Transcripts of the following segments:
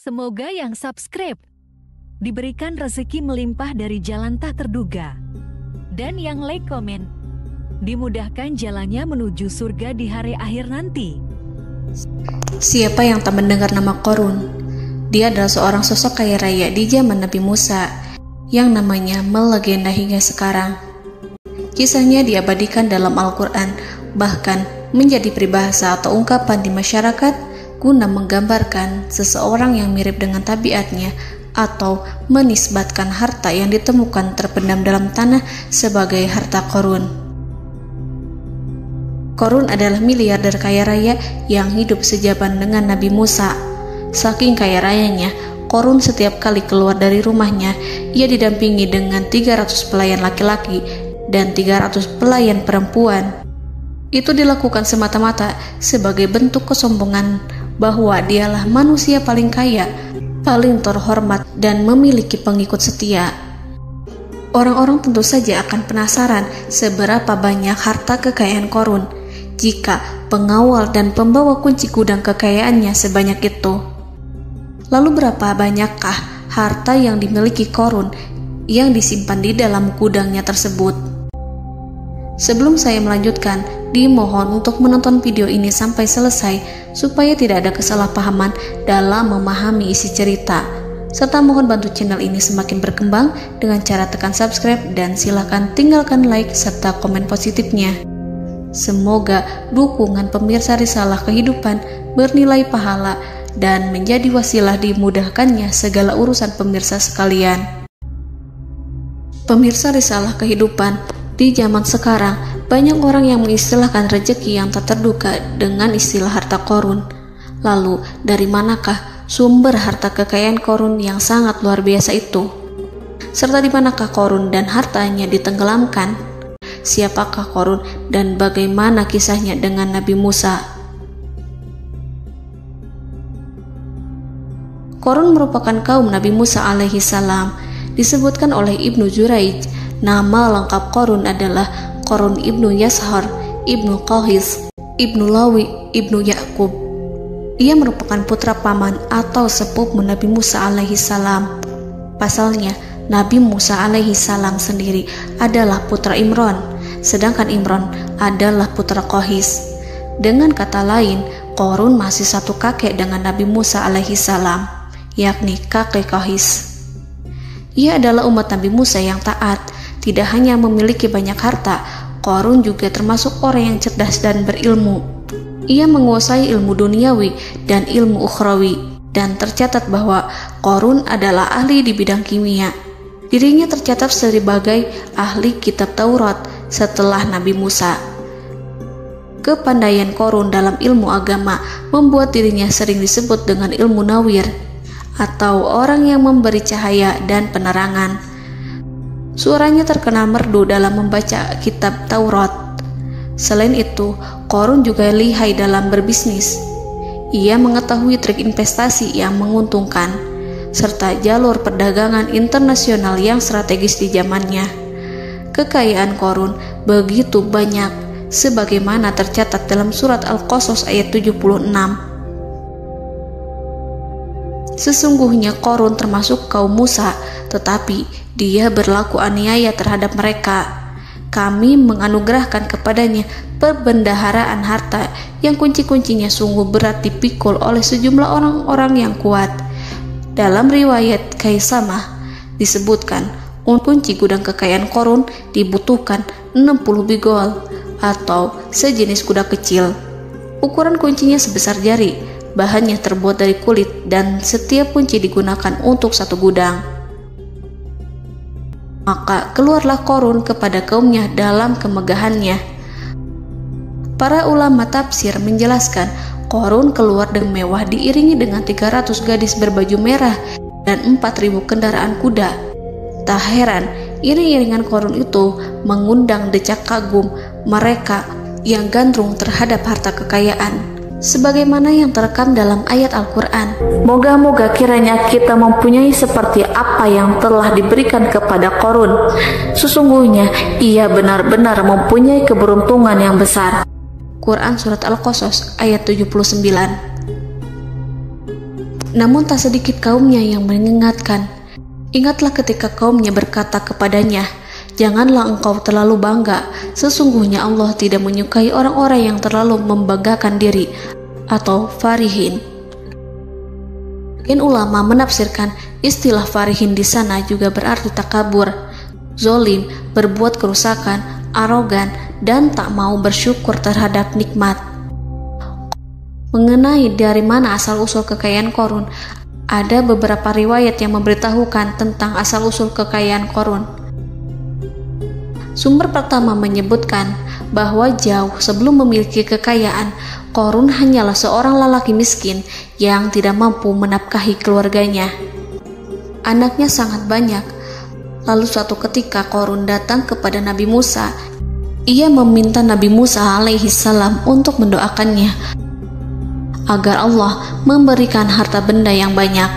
Semoga yang subscribe diberikan rezeki melimpah dari jalan tak terduga. Dan yang like komen, dimudahkan jalannya menuju surga di hari akhir nanti. Siapa yang tak mendengar nama Qorun? Dia adalah seorang sosok kaya raya di zaman Nabi Musa yang namanya melegenda hingga sekarang. Kisahnya diabadikan dalam Al-Quran, bahkan menjadi peribahasa atau ungkapan di masyarakat guna menggambarkan seseorang yang mirip dengan tabiatnya atau menisbatkan harta yang ditemukan terpendam dalam tanah sebagai harta Qorun. Qorun adalah miliarder kaya raya yang hidup sejaman dengan Nabi Musa. Saking kaya rayanya, Qorun setiap kali keluar dari rumahnya, ia didampingi dengan 300 pelayan laki-laki dan 300 pelayan perempuan. Itu dilakukan semata-mata sebagai bentuk kesombongan bahwa dialah manusia paling kaya, paling terhormat, dan memiliki pengikut setia. Orang-orang tentu saja akan penasaran seberapa banyak harta kekayaan Qorun jika pengawal dan pembawa kunci gudang kekayaannya sebanyak itu. Lalu berapa banyakkah harta yang dimiliki Qorun yang disimpan di dalam gudangnya tersebut? Sebelum saya melanjutkan, dimohon untuk menonton video ini sampai selesai supaya tidak ada kesalahpahaman dalam memahami isi cerita, serta mohon bantu channel ini semakin berkembang dengan cara tekan subscribe dan silakan tinggalkan like serta komen positifnya. Semoga dukungan pemirsa Risalah Kehidupan bernilai pahala dan menjadi wasilah dimudahkannya segala urusan pemirsa sekalian. Pemirsa Risalah Kehidupan, di zaman sekarang, banyak orang yang mengistilahkan rezeki yang tak terduga dengan istilah harta Qorun. Lalu, dari manakah sumber harta kekayaan Qorun yang sangat luar biasa itu? Serta di manakah Qorun dan hartanya ditenggelamkan? Siapakah Qorun dan bagaimana kisahnya dengan Nabi Musa? Qorun merupakan kaum Nabi Musa alaihi salam. Disebutkan oleh Ibnu Jurayj, nama lengkap Qorun adalah Qorun ibnu Yashar, ibnu Qahis, ibnu Lawi, ibnu Yakub. Ia merupakan putra paman atau sepupu Nabi Musa alaihi salam. Pasalnya, Nabi Musa alaihi salam sendiri adalah putra Imran, sedangkan Imran adalah putra Qahis. Dengan kata lain, Qorun masih satu kakek dengan Nabi Musa alaihi salam, yakni kakek Qahis. Ia adalah umat Nabi Musa yang taat. Tidak hanya memiliki banyak harta, Qorun juga termasuk orang yang cerdas dan berilmu. Ia menguasai ilmu duniawi dan ilmu ukhrawi, dan tercatat bahwa Qorun adalah ahli di bidang kimia. Dirinya tercatat sebagai ahli kitab Taurat setelah Nabi Musa. Kepandaian Qorun dalam ilmu agama membuat dirinya sering disebut dengan ilmu nawir, atau orang yang memberi cahaya dan penerangan. Suaranya terkenal merdu dalam membaca kitab Taurat. Selain itu, Qorun juga lihai dalam berbisnis. Ia mengetahui trik investasi yang menguntungkan, serta jalur perdagangan internasional yang strategis di zamannya. Kekayaan Qorun begitu banyak, sebagaimana tercatat dalam surat Al-Qasas ayat 76. Sesungguhnya Qorun termasuk kaum Musa, tetapi dia berlaku aniaya terhadap mereka. Kami menganugerahkan kepadanya perbendaharaan harta yang kunci-kuncinya sungguh berat dipikul oleh sejumlah orang-orang yang kuat. Dalam riwayat Kaisamah disebutkan, kunci gudang kekayaan Qorun dibutuhkan 60 bigol atau sejenis kuda kecil. Ukuran kuncinya sebesar jari, bahannya terbuat dari kulit, dan setiap kunci digunakan untuk satu gudang. Maka keluarlah Qorun kepada kaumnya dalam kemegahannya. Para ulama tafsir menjelaskan, Qorun keluar dengan mewah diiringi dengan 300 gadis berbaju merah dan 4.000 kendaraan kuda. Tak heran, iring-iringan Qorun itu mengundang decak kagum mereka yang gandrung terhadap harta kekayaan, sebagaimana yang terekam dalam ayat Al-Quran. Moga-moga kiranya kita mempunyai seperti apa yang telah diberikan kepada Qorun. Sesungguhnya ia benar-benar mempunyai keberuntungan yang besar. Quran Surat Al-Qasas ayat 79. Namun tak sedikit kaumnya yang mengingatkan. Ingatlah ketika kaumnya berkata kepadanya, "Janganlah engkau terlalu bangga, sesungguhnya Allah tidak menyukai orang-orang yang terlalu membanggakan diri," atau farihin. Ulama menafsirkan istilah farihin di sana juga berarti takabur, zolim, berbuat kerusakan, arogan, dan tak mau bersyukur terhadap nikmat. Mengenai dari mana asal-usul kekayaan Qorun, ada beberapa riwayat yang memberitahukan tentang asal-usul kekayaan Qorun. Sumber pertama menyebutkan bahwa jauh sebelum memiliki kekayaan, Qorun hanyalah seorang lelaki miskin yang tidak mampu menafkahi keluarganya. Anaknya sangat banyak. Lalu suatu ketika Qorun datang kepada Nabi Musa. Ia meminta Nabi Musa alaihissalam untuk mendoakannya agar Allah memberikan harta benda yang banyak.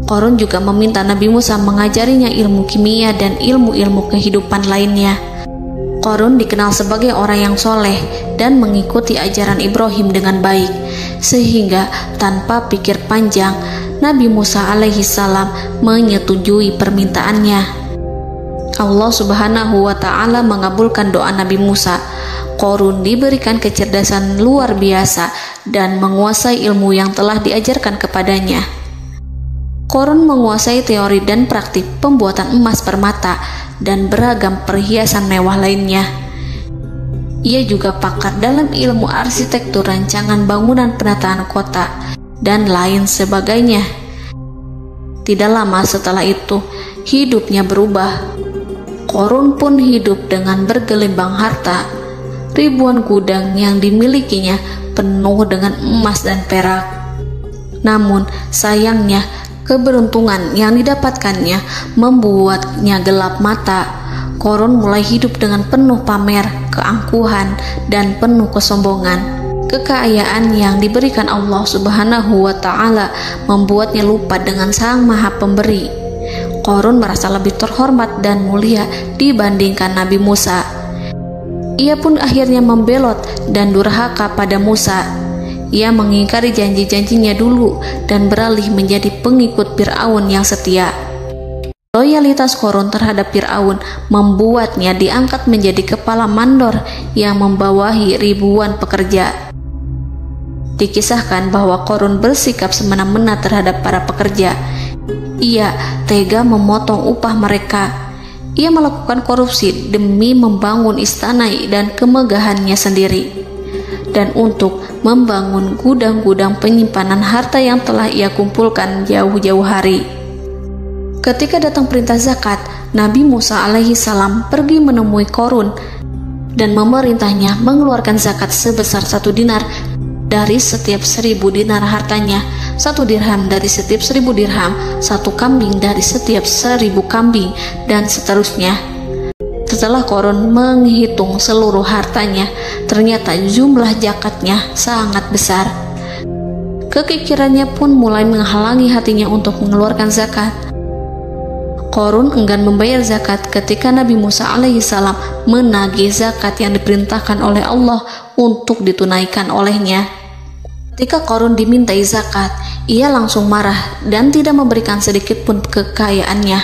Qorun juga meminta Nabi Musa mengajarinya ilmu kimia dan ilmu-ilmu kehidupan lainnya. Qorun dikenal sebagai orang yang soleh dan mengikuti ajaran Ibrahim dengan baik, sehingga tanpa pikir panjang Nabi Musa alaihissalam menyetujui permintaannya. Allah Subhanahu wa Ta'ala mengabulkan doa Nabi Musa. Qorun diberikan kecerdasan luar biasa dan menguasai ilmu yang telah diajarkan kepadanya. Qorun menguasai teori dan praktik pembuatan emas permata dan beragam perhiasan mewah lainnya. Ia juga pakar dalam ilmu arsitektur, rancangan bangunan, penataan kota, dan lain sebagainya. Tidak lama setelah itu, hidupnya berubah. Qorun pun hidup dengan bergelimbang harta. Ribuan gudang yang dimilikinya penuh dengan emas dan perak. Namun sayangnya, keberuntungan yang didapatkannya membuatnya gelap mata. Qorun mulai hidup dengan penuh pamer, keangkuhan, dan penuh kesombongan. Kekayaan yang diberikan Allah Subhanahu wa Ta'ala membuatnya lupa dengan Sang Maha Pemberi. Qorun merasa lebih terhormat dan mulia dibandingkan Nabi Musa. Ia pun akhirnya membelot dan durhaka pada Musa. Ia mengingkari janji-janjinya dulu dan beralih menjadi pengikut Fir'aun yang setia. Loyalitas Qorun terhadap Fir'aun membuatnya diangkat menjadi kepala mandor yang membawahi ribuan pekerja. Dikisahkan bahwa Qorun bersikap semena-mena terhadap para pekerja. Ia tega memotong upah mereka. Ia melakukan korupsi demi membangun istana dan kemegahannya sendiri, dan untuk membangun gudang-gudang penyimpanan harta yang telah ia kumpulkan jauh-jauh hari. Ketika datang perintah zakat, Nabi Musa alaihissalam pergi menemui Qorun dan memerintahnya mengeluarkan zakat sebesar 1 dinar dari setiap 1000 dinar hartanya, 1 dirham dari setiap 1000 dirham, 1 kambing dari setiap 1000 kambing, dan seterusnya. Setelah Qorun menghitung seluruh hartanya, ternyata jumlah zakatnya sangat besar. Kekikirannya pun mulai menghalangi hatinya untuk mengeluarkan zakat. Qorun enggan membayar zakat ketika Nabi Musa alaihissalam menagih zakat yang diperintahkan oleh Allah untuk ditunaikan olehnya. Ketika Qorun dimintai zakat, ia langsung marah dan tidak memberikan sedikit pun kekayaannya.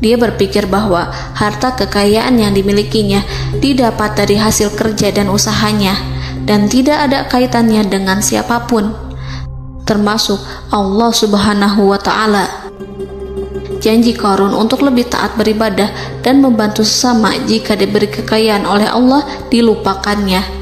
Dia berpikir bahwa harta kekayaan yang dimilikinya didapat dari hasil kerja dan usahanya, dan tidak ada kaitannya dengan siapapun, termasuk Allah Subhanahu wa Ta'ala. Janji Qorun untuk lebih taat beribadah dan membantu sesama jika diberi kekayaan oleh Allah dilupakannya.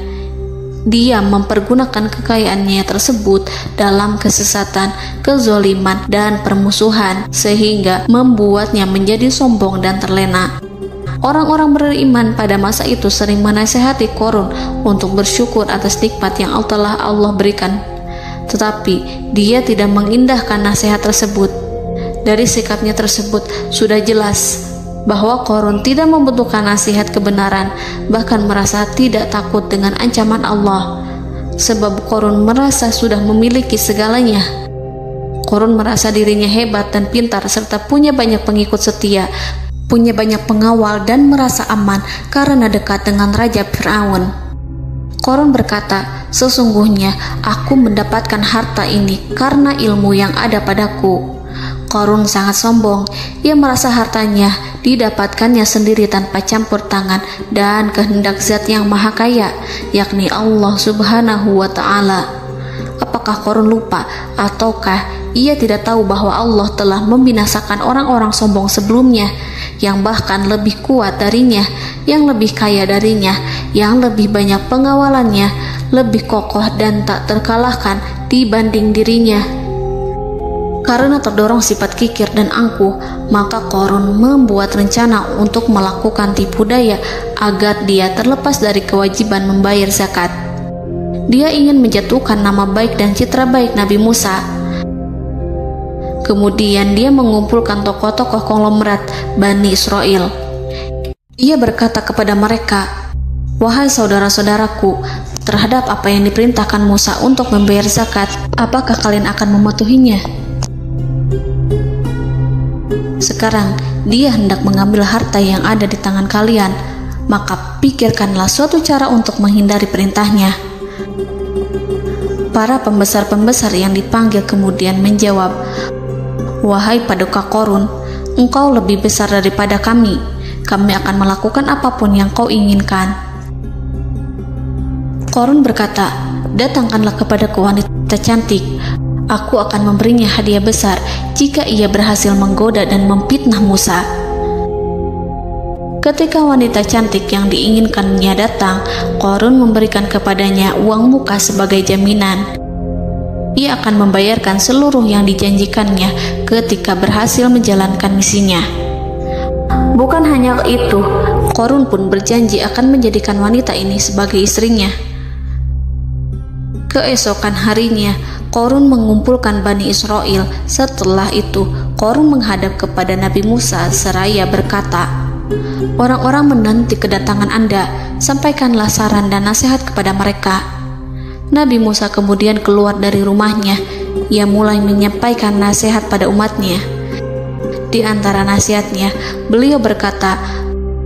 Dia mempergunakan kekayaannya tersebut dalam kesesatan, kezoliman, dan permusuhan, sehingga membuatnya menjadi sombong dan terlena. Orang-orang beriman pada masa itu sering menasihati Qorun untuk bersyukur atas nikmat yang telah Allah berikan, tetapi dia tidak mengindahkan nasihat tersebut. Dari sikapnya tersebut sudah jelas bahwa Qorun tidak membutuhkan nasihat kebenaran, bahkan merasa tidak takut dengan ancaman Allah, sebab Qorun merasa sudah memiliki segalanya. Qorun merasa dirinya hebat dan pintar serta punya banyak pengikut setia, punya banyak pengawal, dan merasa aman karena dekat dengan Raja Fir'aun. Korun berkata, "Sesungguhnya aku mendapatkan harta ini karena ilmu yang ada padaku." Korun sangat sombong. Ia merasa hartanya didapatkannya sendiri tanpa campur tangan dan kehendak Zat yang Maha Kaya, yakni Allah Subhanahu wa Ta'ala. Apakah Korun lupa ataukah ia tidak tahu bahwa Allah telah membinasakan orang-orang sombong sebelumnya, yang bahkan lebih kuat darinya, yang lebih kaya darinya, yang lebih banyak pengawalannya, lebih kokoh dan tak terkalahkan dibanding dirinya? Karena terdorong sifat kikir dan angkuh, maka Korun membuat rencana untuk melakukan tipu daya agar dia terlepas dari kewajiban membayar zakat. Dia ingin menjatuhkan nama baik dan citra baik Nabi Musa. Kemudian dia mengumpulkan tokoh-tokoh konglomerat Bani Israel. Ia berkata kepada mereka, "Wahai saudara-saudaraku, terhadap apa yang diperintahkan Musa untuk membayar zakat, apakah kalian akan mematuhinya? Sekarang dia hendak mengambil harta yang ada di tangan kalian, maka pikirkanlah suatu cara untuk menghindari perintahnya." Para pembesar-pembesar yang dipanggil kemudian menjawab, "Wahai paduka Korun, engkau lebih besar daripada kami. Kami akan melakukan apapun yang kau inginkan." Korun berkata, "Datangkanlah kepadaku wanita cantik. Aku akan memberinya hadiah besar jika ia berhasil menggoda dan memfitnah Musa." Ketika wanita cantik yang diinginkannya datang, Korun memberikan kepadanya uang muka sebagai jaminan. Ia akan membayarkan seluruh yang dijanjikannya ketika berhasil menjalankan misinya. Bukan hanya itu, Korun pun berjanji akan menjadikan wanita ini sebagai istrinya. Keesokan harinya, Korun mengumpulkan Bani Israel. Setelah itu, Korun menghadap kepada Nabi Musa seraya berkata, "Orang-orang menanti kedatangan Anda, sampaikanlah saran dan nasihat kepada mereka." Nabi Musa kemudian keluar dari rumahnya. Ia mulai menyampaikan nasihat pada umatnya. Di antara nasihatnya, beliau berkata,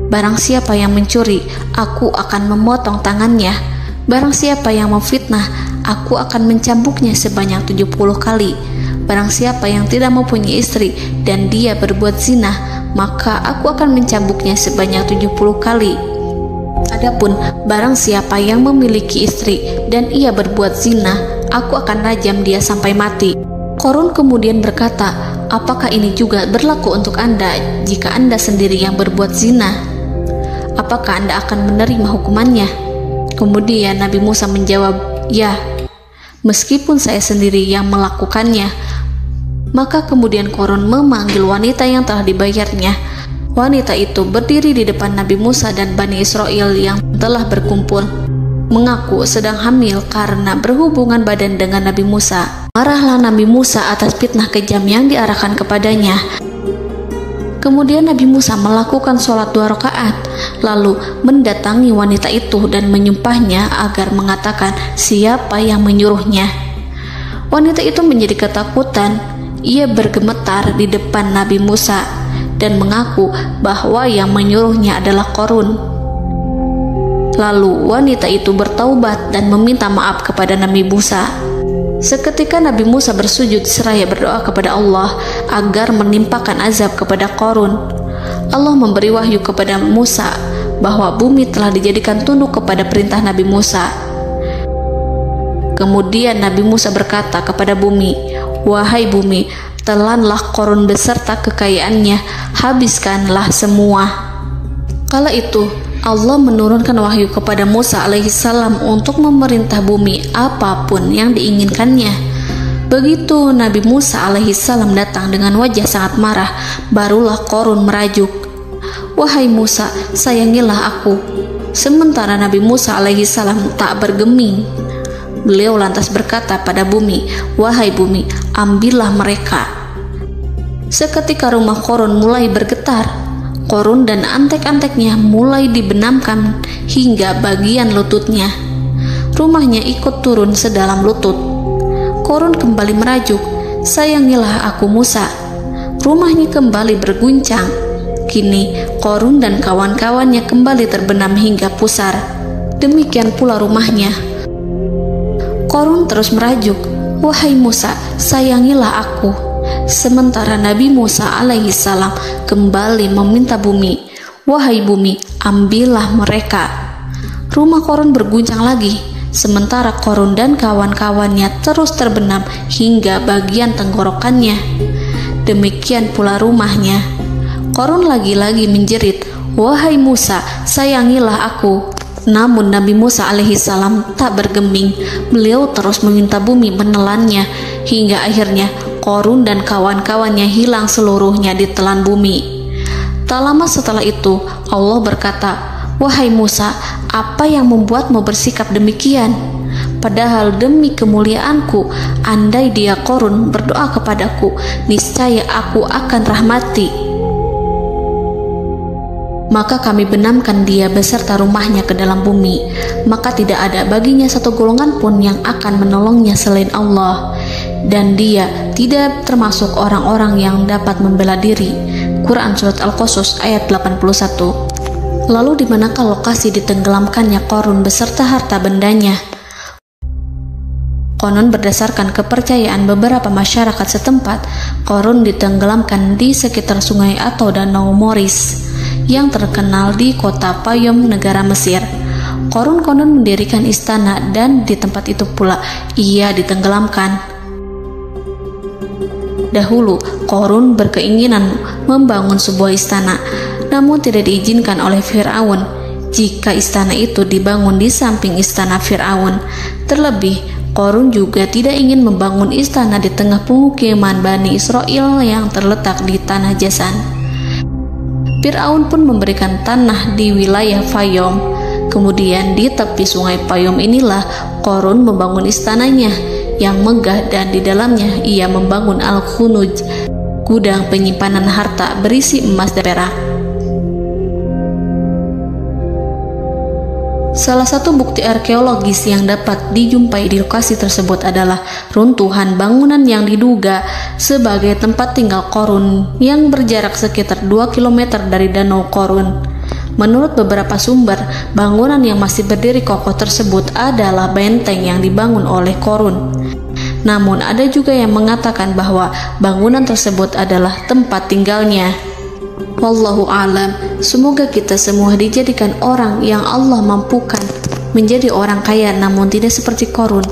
"Barang siapa yang mencuri, aku akan memotong tangannya. Barang siapa yang memfitnah, aku akan mencambuknya sebanyak 70 kali. Barang siapa yang tidak mempunyai istri dan dia berbuat zina, maka aku akan mencambuknya sebanyak 70 kali. Adapun barang siapa yang memiliki istri dan ia berbuat zina, aku akan rajam dia sampai mati." Korun kemudian berkata, "Apakah ini juga berlaku untuk Anda jika Anda sendiri yang berbuat zina? Apakah Anda akan menerima hukumannya?" Kemudian Nabi Musa menjawab, "Ya, meskipun saya sendiri yang melakukannya." Maka kemudian Korun memanggil wanita yang telah dibayarnya. Wanita itu berdiri di depan Nabi Musa dan Bani Israel yang telah berkumpul, mengaku sedang hamil karena berhubungan badan dengan Nabi Musa. Marahlah Nabi Musa atas fitnah kejam yang diarahkan kepadanya. Kemudian Nabi Musa melakukan sholat 2 rakaat, lalu mendatangi wanita itu dan menyumpahnya agar mengatakan siapa yang menyuruhnya. Wanita itu menjadi ketakutan. Ia bergemetar di depan Nabi Musa dan mengaku bahwa yang menyuruhnya adalah Korun. Lalu wanita itu bertaubat dan meminta maaf kepada Nabi Musa. Seketika Nabi Musa bersujud seraya berdoa kepada Allah agar menimpakan azab kepada Korun. Allah memberi wahyu kepada Musa bahwa bumi telah dijadikan tunduk kepada perintah Nabi Musa. Kemudian Nabi Musa berkata kepada bumi, "Wahai bumi, telanlah Korun beserta kekayaannya, habiskanlah semua." Kala itu Allah menurunkan wahyu kepada Musa alaihissalam untuk memerintah bumi apapun yang diinginkannya. Begitu Nabi Musa alaihissalam datang dengan wajah sangat marah, barulah Korun merajuk, "Wahai Musa, sayangilah aku." Sementara Nabi Musa alaihissalam tak bergeming. Beliau lantas berkata pada bumi, "Wahai bumi, ambillah mereka." Seketika rumah Korun mulai bergetar. Korun dan antek-anteknya mulai dibenamkan hingga bagian lututnya. Rumahnya ikut turun sedalam lutut. Korun kembali merajuk, "Sayangilah aku Musa." Rumahnya kembali berguncang. Kini Korun dan kawan-kawannya kembali terbenam hingga pusar. demikian pula rumahnya. Korun terus merajuk, "Wahai Musa, sayangilah aku." Sementara Nabi Musa alaihissalam kembali meminta bumi, "Wahai bumi, ambillah mereka." Rumah Korun berguncang lagi, sementara Korun dan kawan-kawannya terus terbenam hingga bagian tenggorokannya. Demikian pula rumahnya. Korun lagi-lagi menjerit, "Wahai Musa, sayangilah aku." Namun Nabi Musa alaihissalam tak bergeming. Beliau terus meminta bumi menelannya, hingga akhirnya Korun dan kawan-kawannya hilang seluruhnya ditelan bumi. Tak lama setelah itu Allah berkata, "Wahai Musa, apa yang membuatmu bersikap demikian? Padahal demi kemuliaanku, andai dia Korun berdoa kepadaku, niscaya aku akan rahmati. Maka kami benamkan dia beserta rumahnya ke dalam bumi, maka tidak ada baginya satu golongan pun yang akan menolongnya selain Allah, dan dia tidak termasuk orang-orang yang dapat membela diri." Quran Surat Al-Qasas ayat 81. Lalu di manakah lokasi ditenggelamkannya Korun beserta harta bendanya? Konon berdasarkan kepercayaan beberapa masyarakat setempat, Korun ditenggelamkan di sekitar sungai atau danau Moris yang terkenal di kota Payom, negara Mesir. Korun konon mendirikan istana dan di tempat itu pula ia ditenggelamkan. Dahulu, Korun berkeinginan membangun sebuah istana, namun tidak diizinkan oleh Fir'aun jika istana itu dibangun di samping istana Fir'aun. Terlebih, Korun juga tidak ingin membangun istana di tengah pemukiman Bani Israel yang terletak di tanah Jasan. Fir'aun pun memberikan tanah di wilayah Fayom. Kemudian di tepi sungai Payom inilah Korun membangun istananya yang megah, dan di dalamnya ia membangun Al-Khunuj, gudang penyimpanan harta berisi emas dan perak. Salah satu bukti arkeologis yang dapat dijumpai di lokasi tersebut adalah runtuhan bangunan yang diduga sebagai tempat tinggal Korun yang berjarak sekitar 2 km dari Danau Korun. Menurut beberapa sumber, bangunan yang masih berdiri kokoh tersebut adalah benteng yang dibangun oleh Korun. Namun ada juga yang mengatakan bahwa bangunan tersebut adalah tempat tinggalnya. Wallahu a'lam. Semoga kita semua dijadikan orang yang Allah mampukan menjadi orang kaya namun tidak seperti Korun,